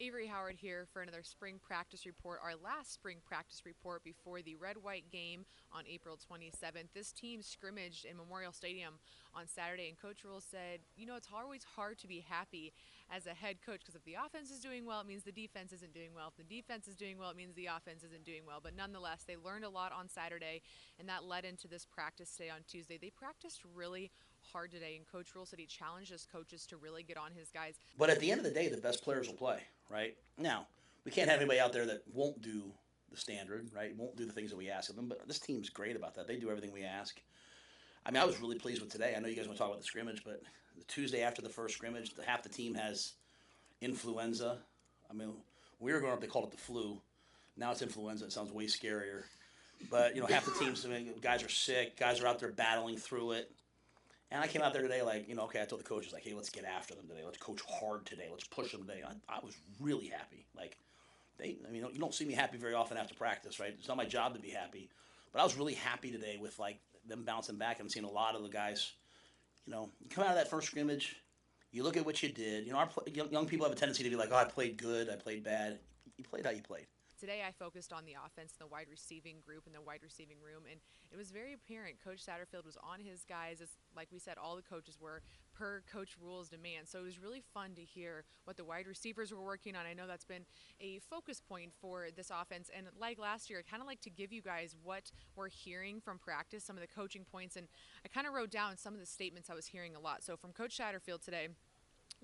Avery Howard here for another spring practice report, our last spring practice report before the red-white game on April 27th. This team scrimmaged in Memorial Stadium on Saturday, and Coach Rule said, it's always hard to be happy as a head coach because if the offense is doing well, it means the defense isn't doing well. If the defense is doing well, it means the offense isn't doing well. But nonetheless, they learned a lot on Saturday, and that led into this practice today on Tuesday. They practiced really hard today, and Coach Rule said he challenged his coaches to really get on his guys. But at the end of the day, the best players will play, right? Now, we can't have anybody out there that won't do the standard, right? Won't do the things that we ask of them. But this team's great about that. They do everything we ask. I mean, I was really pleased with today. I know you guys want to talk about the scrimmage, but the Tuesday after the first scrimmage, half the team has influenza. I mean, when we were growing up, they called it the flu. Now it's influenza. It sounds way scarier. But, half the teams, guys are sick. Guys are out there battling through it. And I came out there today okay, I told the coaches, hey, let's get after them today. Let's coach hard today. Let's push them today. I was really happy. You don't see me happy very often after practice, right? It's not my job to be happy. But I was really happy today with, them bouncing back and seeing a lot of the guys, you come out of that first scrimmage, you look at what you did. Our young people have a tendency to be like, oh, I played good, I played bad. You played how you played. Today I focused on the offense, the wide receiving group, and the wide receiving room, and it was very apparent Coach Satterfield was on his guys, as like we said, all the coaches were, per Coach Rule's demand. So it was really fun to hear what the wide receivers were working on. I know that's been a focus point for this offense, and like last year, I kind of like to give you guys what we're hearing from practice, some of the coaching points, and I kind of wrote down some of the statements I was hearing a lot. So from Coach Satterfield today,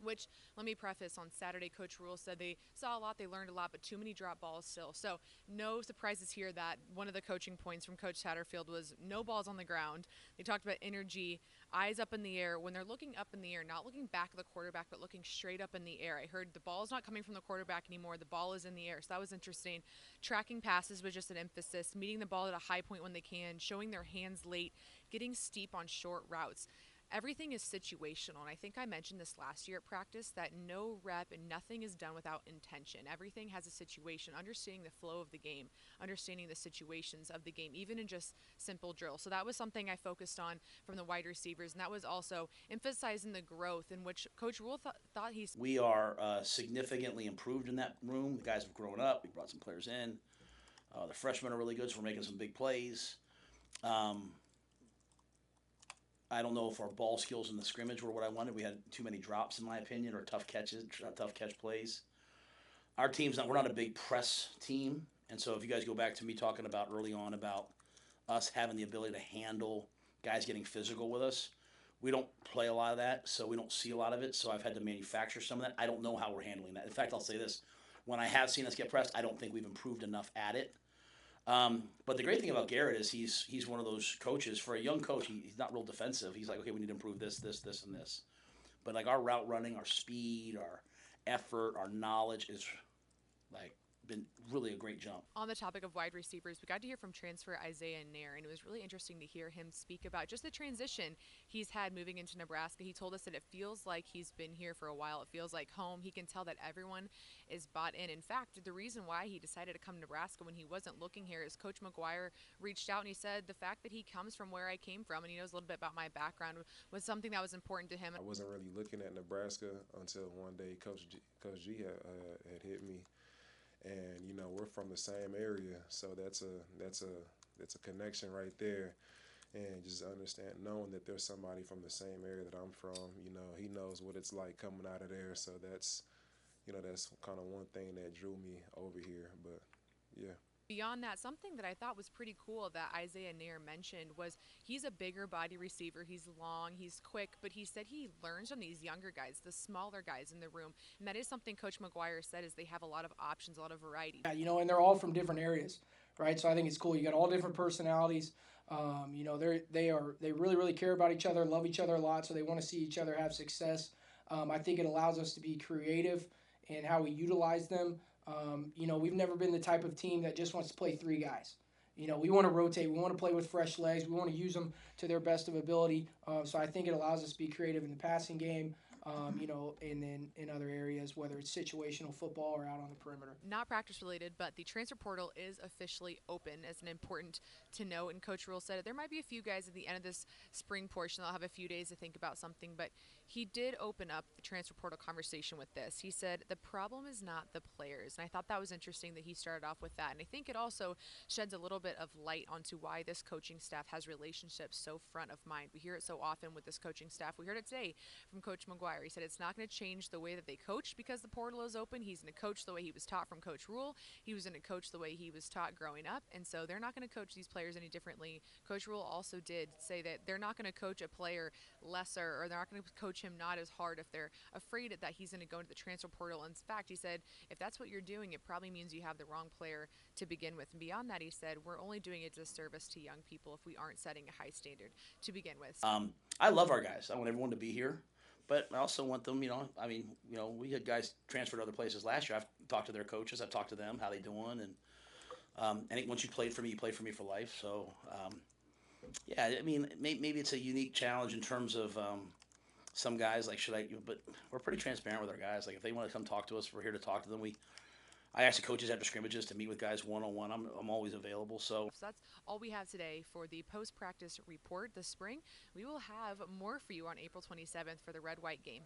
which, let me preface, on Saturday, Coach Rule said they saw a lot, they learned a lot, but too many drop balls still. So no surprises here that one of the coaching points from Coach Satterfield was no balls on the ground. They talked about energy, eyes up in the air. When they're looking up in the air, not looking back at the quarterback, but looking straight up in the air. I heard the ball is not coming from the quarterback anymore. The ball is in the air. So that was interesting. Tracking passes was just an emphasis, meeting the ball at a high point when they can, showing their hands late, getting steep on short routes. Everything is situational, and I think I mentioned this last year at practice that no rep and nothing is done without intention. Everything has a situation, understanding the flow of the game, understanding the situations of the game, even in just simple drills. So that was something I focused on from the wide receivers, and that was also emphasizing the growth in which Coach Rule thought he's. We are significantly improved in that room. The guys have grown up. We brought some players in. The freshmen are really good, so we're making some big plays. I don't know if our ball skills in the scrimmage were what I wanted. We had too many drops, in my opinion, or tough catch plays. Our team's we're not a big press team, and so if you guys go back to me talking about early on about us having the ability to handle guys getting physical with us, we don't play a lot of that, so we don't see a lot of it. So I've had to manufacture some of that. I don't know how we're handling that. In fact, I'll say this: when I have seen us get pressed, I don't think we've improved enough at it. But the great thing about Garrett is he's one of those coaches. For a young coach, he's not real defensive. He's like, okay, we need to improve this, and this. But our route running, our speed, our effort, our knowledge is been really a great jump. On the topic of wide receivers, we got to hear from transfer Isaiah Neyor, and it was really interesting to hear him speak about just the transition he's had moving into Nebraska. He told us that it feels like he's been here for a while. It feels like home. He can tell that everyone is bought in. In fact, the reason why he decided to come to Nebraska when he wasn't looking here is Coach McGuire reached out and he said the fact that he comes from where I came from and he knows a little bit about my background was something that was important to him. I wasn't really looking at Nebraska until one day Coach G had hit me. And we're from the same area, so that's a connection right there. And just knowing that there's somebody from the same area that I'm from, he knows what it's like coming out of there. So that's kind of one thing that drew me over here. But yeah. Beyond that, something that I thought was pretty cool that Isaiah Neyor mentioned was he's a bigger body receiver. He's long, he's quick, but he said he learns from these younger guys, the smaller guys in the room. And that is something Coach McGuire said is they have a lot of options, a lot of variety. Yeah, and they're all from different areas, right? So I think it's cool. You got all different personalities. They really, really care about each other, love each other a lot, so they want to see each other have success. I think it allows us to be creative in how we utilize them. We've never been the type of team that just wants to play three guys. We want to rotate. We want to play with fresh legs. We want to use them to their best of ability. So I think it allows us to be creative in the passing game. and then in other areas, whether it's situational football or out on the perimeter. Not practice related, but the transfer portal is officially open as an important to note. And Coach Rule said it. There might be a few guys at the end of this spring portion that'll have a few days to think about something, but he did open up the transfer portal conversation with this. He said the problem is not the players, and I thought that was interesting that he started off with that. And I think it also sheds a little bit of light onto why this coaching staff has relationships so front of mind. We hear it so often with this coaching staff. We heard it today from Coach McGuire. He said it's not going to change the way that they coach because the portal is open. He's going to coach the way he was taught from Coach Rule. He was going to coach the way he was taught growing up, and so they're not going to coach these players any differently. Coach Rule also did say that they're not going to coach a player lesser, or they're not going to coach him not as hard if they're afraid that he's going to go into the transfer portal. In fact, he said if that's what you're doing, it probably means you have the wrong player to begin with. And beyond that, he said we're only doing a disservice to young people if we aren't setting a high standard to begin with. I love our guys. I want everyone to be here, but I also want them, we had guys transfer to other places last year. I've talked to their coaches. I've talked to them, how they doing, and I think once you played for me, you played for me for life. So, maybe it's a unique challenge in terms of some guys, like, but we're pretty transparent with our guys. Like, if they want to come talk to us, we're here to talk to them. I ask the coaches after scrimmages to meet with guys one-on-one. I'm always available. So that's all we have today for the post-practice report this spring. We will have more for you on April 27th for the Red-White game.